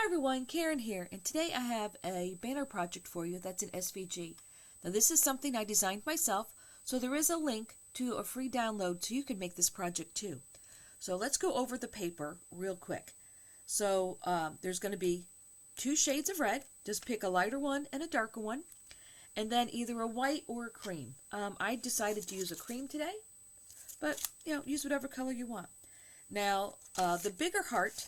Hi everyone, Karen here, and today I have a banner project for you that's an SVG. Now this is something I designed myself, so there is a link to a free download so you can make this project too. So let's go over the paper real quick. So there's going to be two shades of red. Just pick a lighter one and a darker one, and then either a white or a cream. I decided to use a cream today, but use whatever color you want. Now the bigger heart,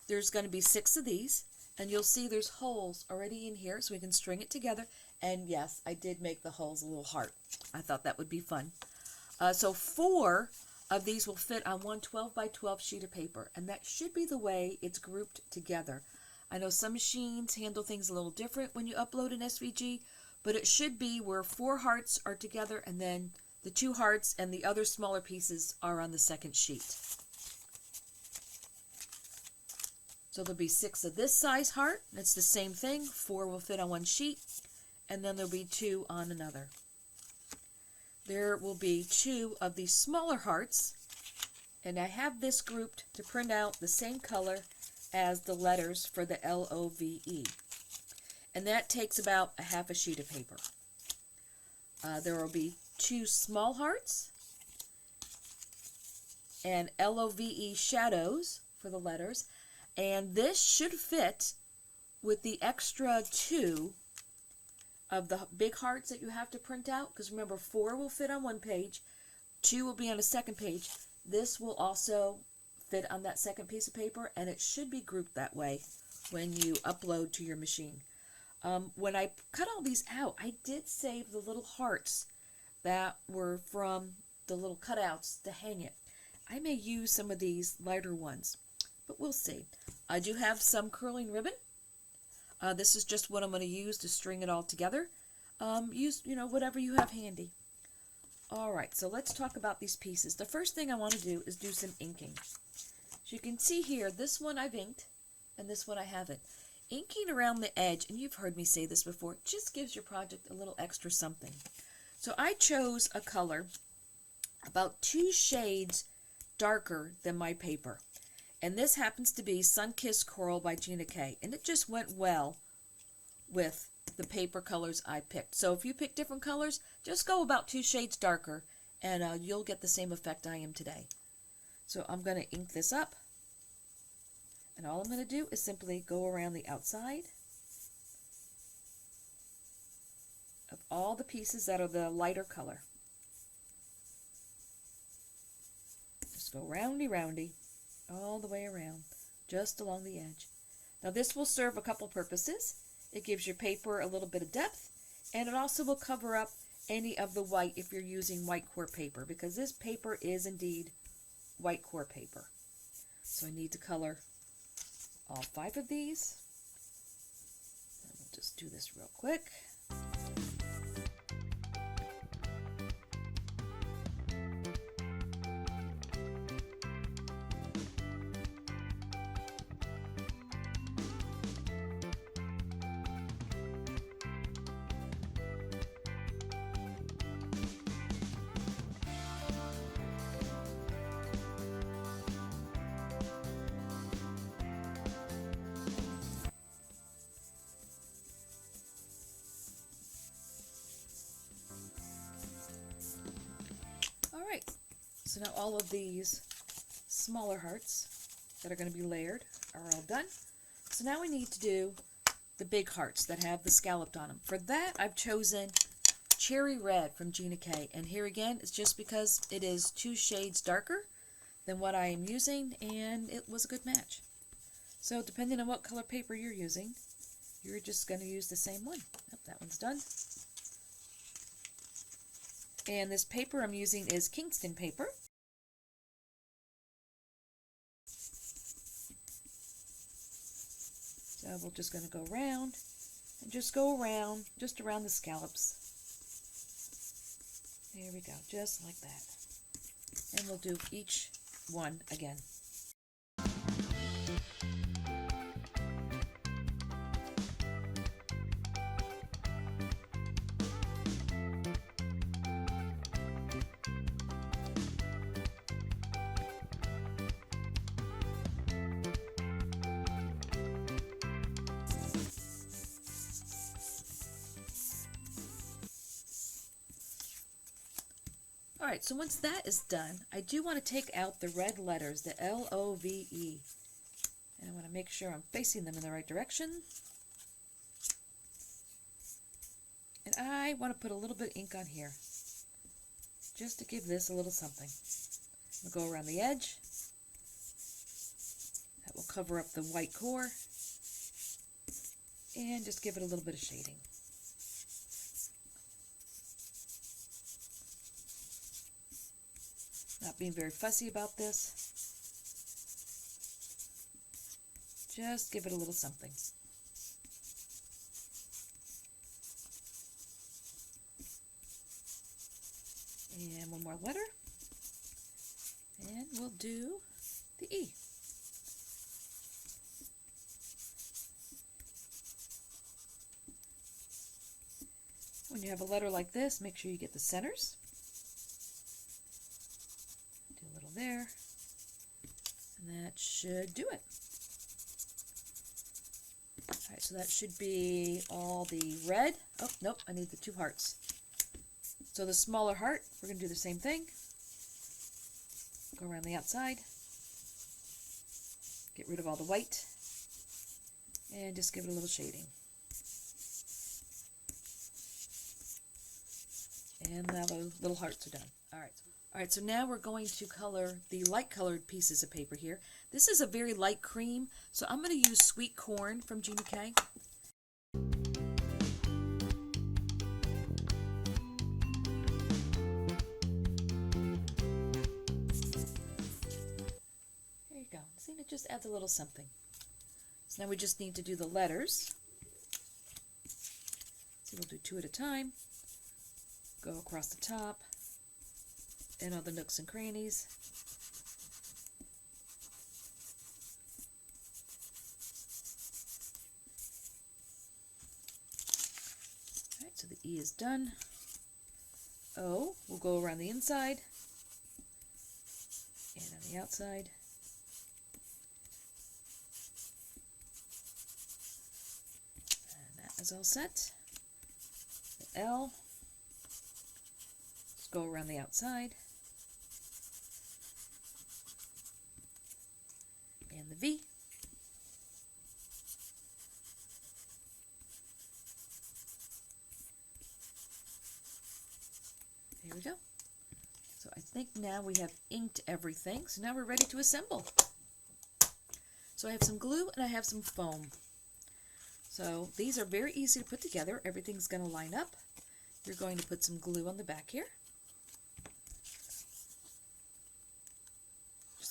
there's going to be 6 of these, and you'll see there's holes already in here so we can string it together. And yes, I did make the holes a little heart. I thought that would be fun. So 4 of these will fit on one 12 by 12 sheet of paper, and that should be the way it's grouped together. I know some machines handle things a little different when you upload an SVG, but it should be where 4 hearts are together and then the 2 hearts and the other smaller pieces are on the second sheet. So there'll be 6 of this size heart. It's the same thing. 4 will fit on one sheet, and then there'll be 2 on another. There will be 2 of these smaller hearts, and I have this grouped to print out the same color as the letters for the LOVE. And that takes about a half a sheet of paper. There will be 2 small hearts and LOVE shadows for the letters. And this should fit with the extra 2 of the big hearts that you have to print out. Because remember, 4 will fit on one page, 2 will be on a second page. This will also fit on that second piece of paper, and it should be grouped that way when you upload to your machine. When I cut all these out, I did save the little hearts that were from the little cutouts to hang it. I may use some of these lighter ones, but we'll see. I do have some curling ribbon. This is just what I'm going to use to string it all together. Use, whatever you have handy. Alright, so let's talk about these pieces. The first thing I want to do is do some inking. As you can see here, this one I've inked, and this one I haven't. Inking around the edge, and you've heard me say this before, just gives your project a little extra something. So I chose a color about 2 shades darker than my paper. And this happens to be Sun-Kissed Coral by Gina K. And it just went well with the paper colors I picked. So if you pick different colors, just go about 2 shades darker, and you'll get the same effect I am today. So I'm going to ink this up. And all I'm going to do is simply go around the outside of all the pieces that are the lighter color. Just go roundy all the way around, just along the edge. Now this will serve a couple purposes. It gives your paper a little bit of depth, and it also will cover up any of the white if you're using white core paper, because this paper is indeed white core paper. So I need to color all 5 of these. And we'll just do this real quick. Alright, so now all of these smaller hearts that are going to be layered are all done. So now we need to do the big hearts that have the scalloped on them. For that, I've chosen Cherry Red from Gina K. And here again, it's just because it is 2 shades darker than what I am using, and it was a good match. So depending on what color paper you're using, you're just going to use the same one. Yep, that one's done. And this paper I'm using is Kingston paper. So we're just going to go around and just go around, just around the scallops. There we go, just like that. And we'll do each one again. Alright, so once that is done, I do want to take out the red letters, the L-O-V-E. And I want to make sure I'm facing them in the right direction. And I want to put a little bit of ink on here, just to give this a little something. I'm going to go around the edge. That will cover up the white core. And just give it a little bit of shading. Not being very fussy about this. Just give it a little something. And one more letter. And we'll do the E. When you have a letter like this, make sure you get the centers. Do a little there. And that should do it. Alright, so that should be all the red. Oh, nope, I need the 2 hearts. So the smaller heart, we're going to do the same thing. Go around the outside. Get rid of all the white. And just give it a little shading. And now the little hearts are done. Alright, so now we're going to color the light colored pieces of paper here. This is a very light cream, so I'm going to use Sweet Corn from Gina K. There you go. See, it just adds a little something. So now we just need to do the letters. So we'll do 2 at a time. Go across the top and all the nooks and crannies. Alright, so the E is done. O, we'll go around the inside and on the outside. And that is all set. The L. Go around the outside, and the V, there we go. So I think now we have inked everything, so now we're ready to assemble. So I have some glue and I have some foam. So these are very easy to put together. Everything's going to line up. You're going to put some glue on the back here.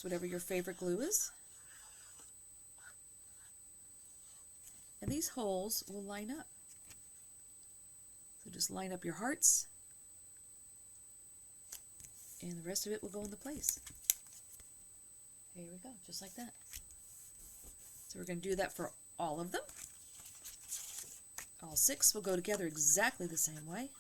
Whatever your favorite glue is. And these holes will line up. So just line up your hearts and the rest of it will go into place. Here we go, just like that. So we're going to do that for all of them. All 6 will go together exactly the same way.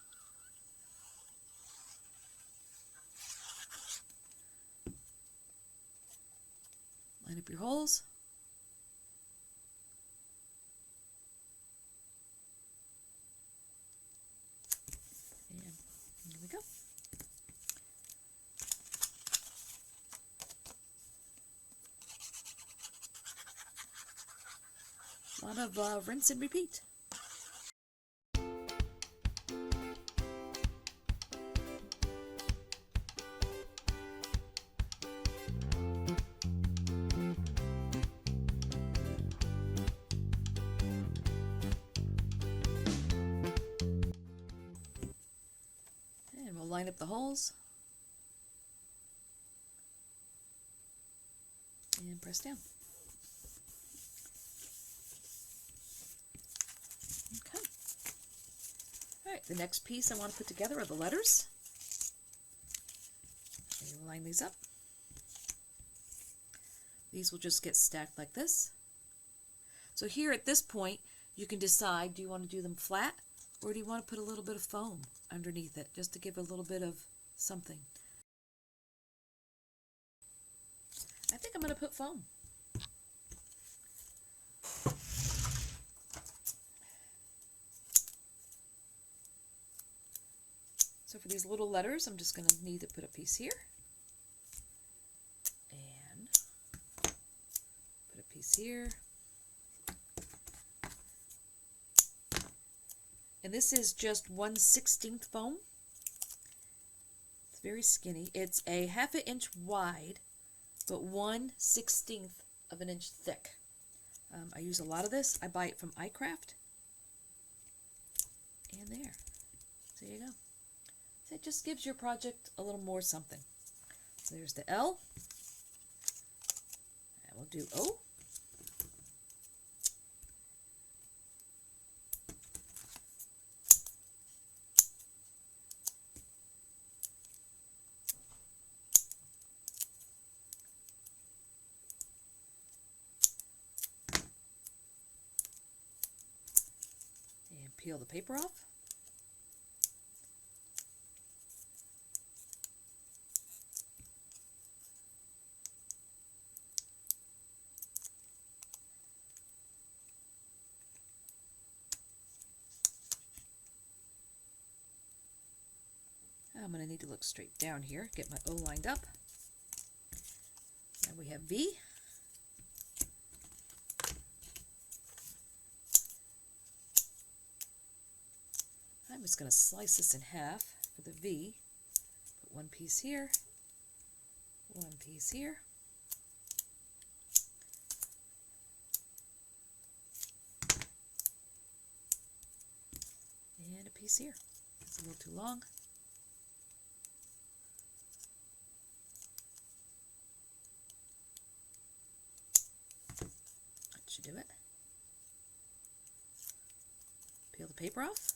Line up your holes. And here we go. A lot of rinse and repeat. Line up the holes and press down. Okay. Alright, the next piece I want to put together are the letters. You line these up. These will just get stacked like this. So here at this point, you can decide, do you want to do them flat or do you want to put a little bit of foam underneath it just to give a little bit of something? I think I'm going to put foam. So for these little letters, I'm just going to need to put a piece here. And put a piece here. And this is just 1/16 foam. It's very skinny. It's a 1/2 inch wide, but 1/16 of an inch thick. I use a lot of this. I buy it from iCraft. And there. So there you go. So it just gives your project a little more something. So there's the L. And we'll do O. And peel the paper off. I'm going to need to look straight down here, get my O lined up. Now we have V. I'm just going to slice this in half for the V. Put one piece here, one piece here. And a piece here. It's a little too long. That should do it. Peel the paper off.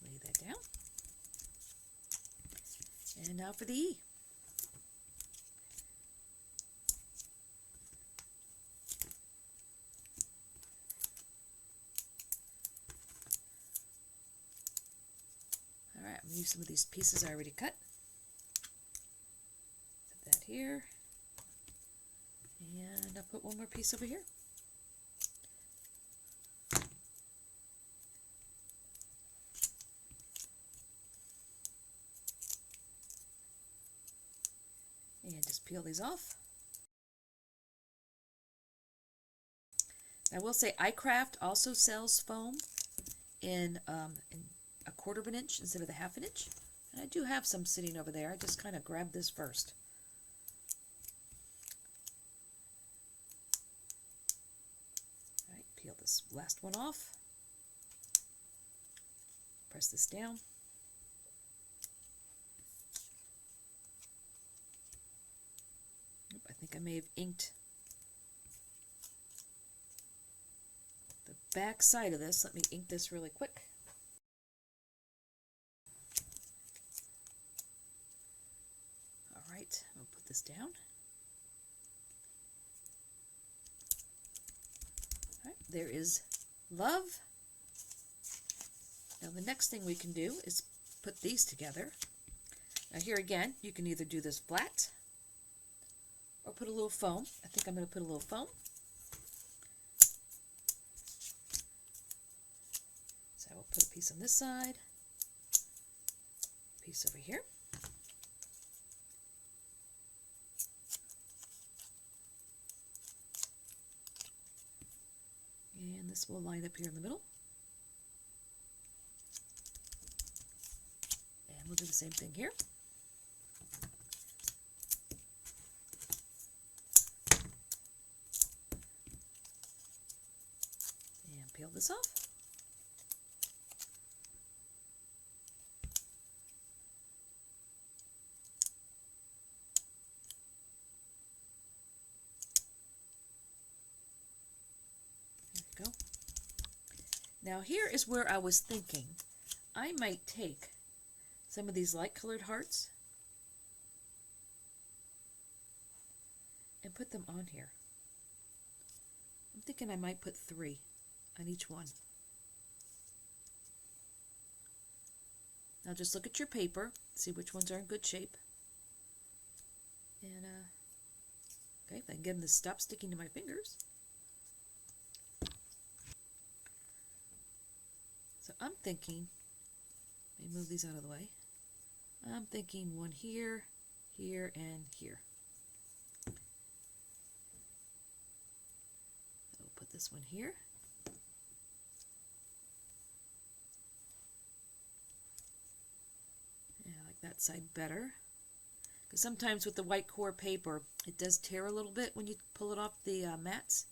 Lay that down. And now for the E. Alright, I'm going to use some of these pieces I already cut. Put that here. And I'll put one more piece over here. And just peel these off. I will say iCraft also sells foam in a 1/4 of an inch instead of the 1/2 inch. And I do have some sitting over there. I just kind of grabbed this first. All right, peel this last one off. Press this down. I think I may have inked the back side of this. Let me ink this really quick. All right, I'll put this down. All right, there is love. Now the next thing we can do is put these together. Now here again, you can either do this flat or put a little foam. I think I'm going to put a little foam. So I will put a piece on this side, a piece over here. And this will line up here in the middle. And we'll do the same thing here. Peel this off. There we go. Now here is where I was thinking I might take some of these light colored hearts and put them on here. I'm thinking I might put 3 on each one. Now just look at your paper, see which ones are in good shape. And okay, if I can get them to stop sticking to my fingers. So I'm thinking, let me move these out of the way. I'm thinking one here, here, and here. So we'll put this one here. Yeah, I like that side better. Because sometimes with the white core paper, it does tear a little bit when you pull it off the mats.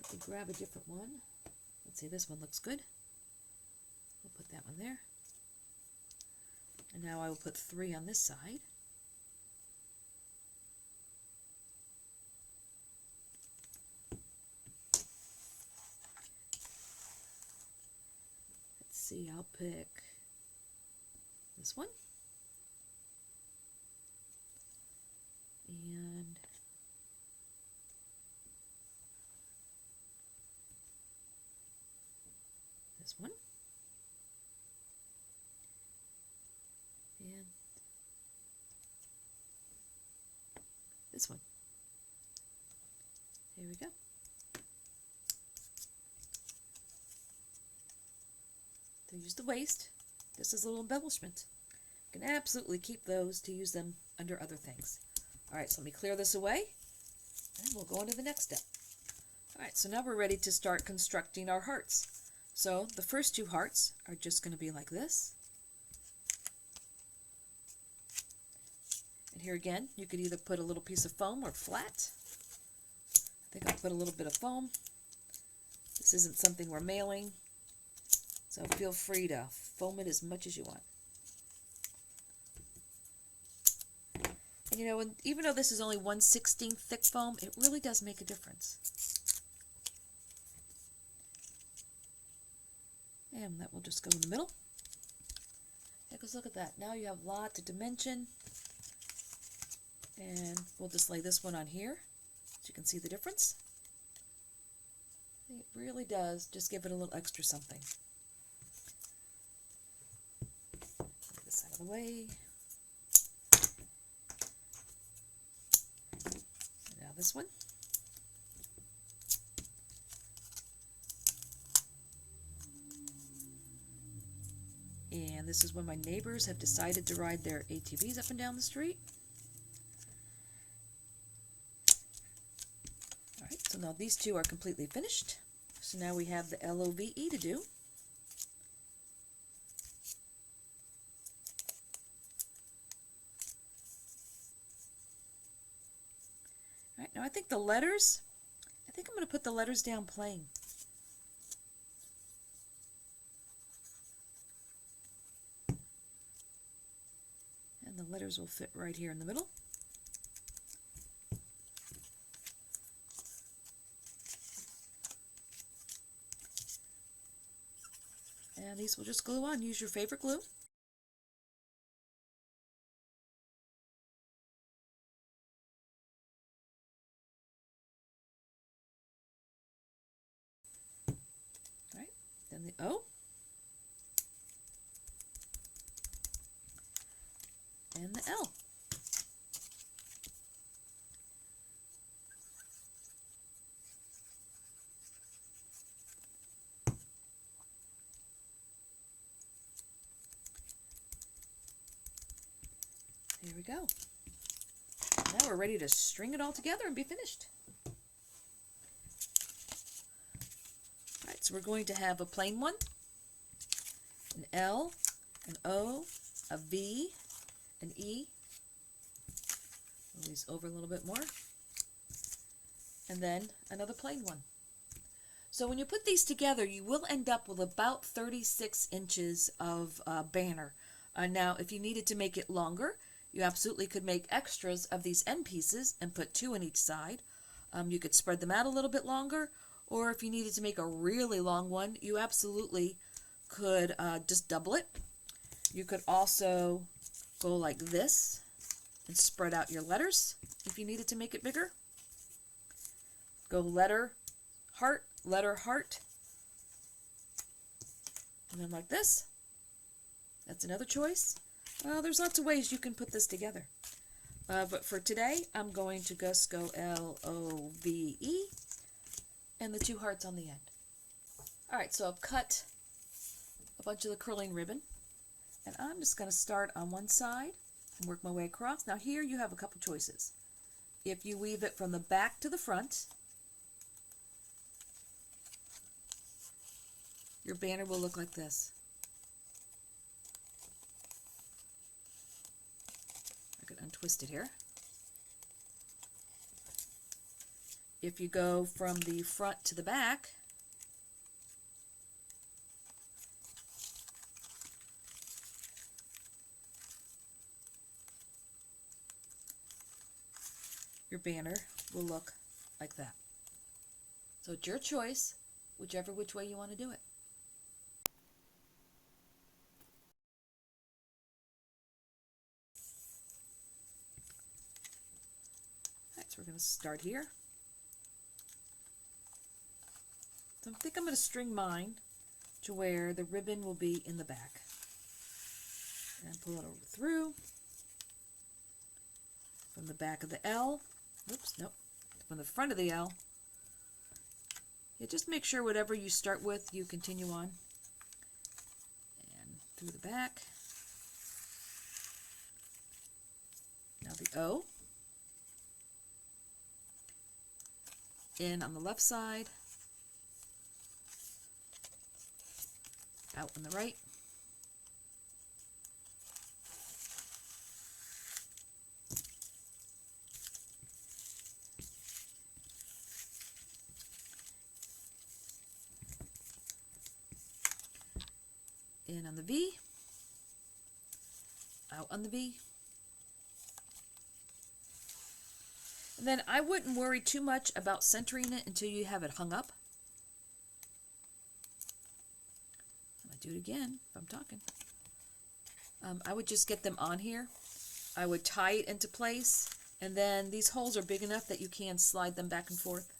Let me grab a different one. Let's see, this one looks good. We'll put that one there. And now I will put 3 on this side. Let's see, I'll pick this one. And this one. And this one. Here we go. To use the waist, this is a little embellishment. You can absolutely keep those to use them under other things. Alright, so let me clear this away, and we'll go on to the next step. Alright, so now we're ready to start constructing our hearts. So the first 2 hearts are just going to be like this. And here again, you could either put a little piece of foam or flat. I think I'll put a little bit of foam. This isn't something we're mailing, so feel free to foam it as much as you want. And you know, even though this is only 1/16 thick foam, it really does make a difference. And that will just go in the middle. Yeah, because look at that. Now you have lots of dimension. And we'll just lay this one on here so you can see the difference. It really does just give it a little extra something. Get this out of the way. And now this one. And this is when my neighbors have decided to ride their ATVs up and down the street. Alright, so now these 2 are completely finished. So now we have the LOVE to do. Alright, now I think the letters, I think I'm going to put the letters down plain. And the letters will fit right here in the middle. And these will just glue on. Use your favorite glue. Alright, then the O. And the L. There we go. Now we're ready to string it all together and be finished. Alright, so we're going to have a plain one, an L, an O, a V, an E. Move these over a little bit more. And then another plain one. So when you put these together, you will end up with about 36 inches of banner. Now, if you needed to make it longer, you absolutely could make extras of these end pieces and put 2 on each side. You could spread them out a little bit longer, or if you needed to make a really long one, you absolutely could just double it. You could also go like this and spread out your letters if you needed to make it bigger. Go letter, heart, and then like this. That's another choice. There's lots of ways you can put this together. But for today, I'm going to just go LOVE and the 2 hearts on the end. Alright, so I've cut a bunch of the curling ribbon, and I'm just going to start on one side and work my way across. Now here you have a couple choices. If you weave it from the back to the front, your banner will look like this. I can untwist it here. If you go from the front to the back, your banner will look like that. So it's your choice, which way you want to do it. Alright, so we're going to start here. So I think I'm going to string mine to where the ribbon will be in the back. And pull it over through. From the back of the L, oops, nope, from the front of the L. Yeah, just make sure whatever you start with, you continue on. And through the back. Now the O. In on the left side. Out on the right. In on the V, out on the V. And then I wouldn't worry too much about centering it until you have it hung up. I'm going to do it again if I'm talking. I would just get them on here. I would tie it into place, and then these holes are big enough that you can slide them back and forth.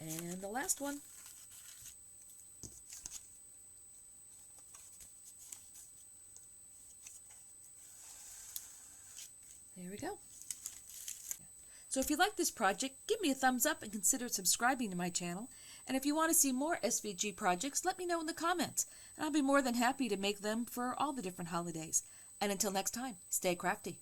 And the last one. There we go. So if you like this project, give me a thumbs up and consider subscribing to my channel. And if you want to see more SVG projects, let me know in the comments. And I'll be more than happy to make them for all the different holidays. And until next time, stay crafty.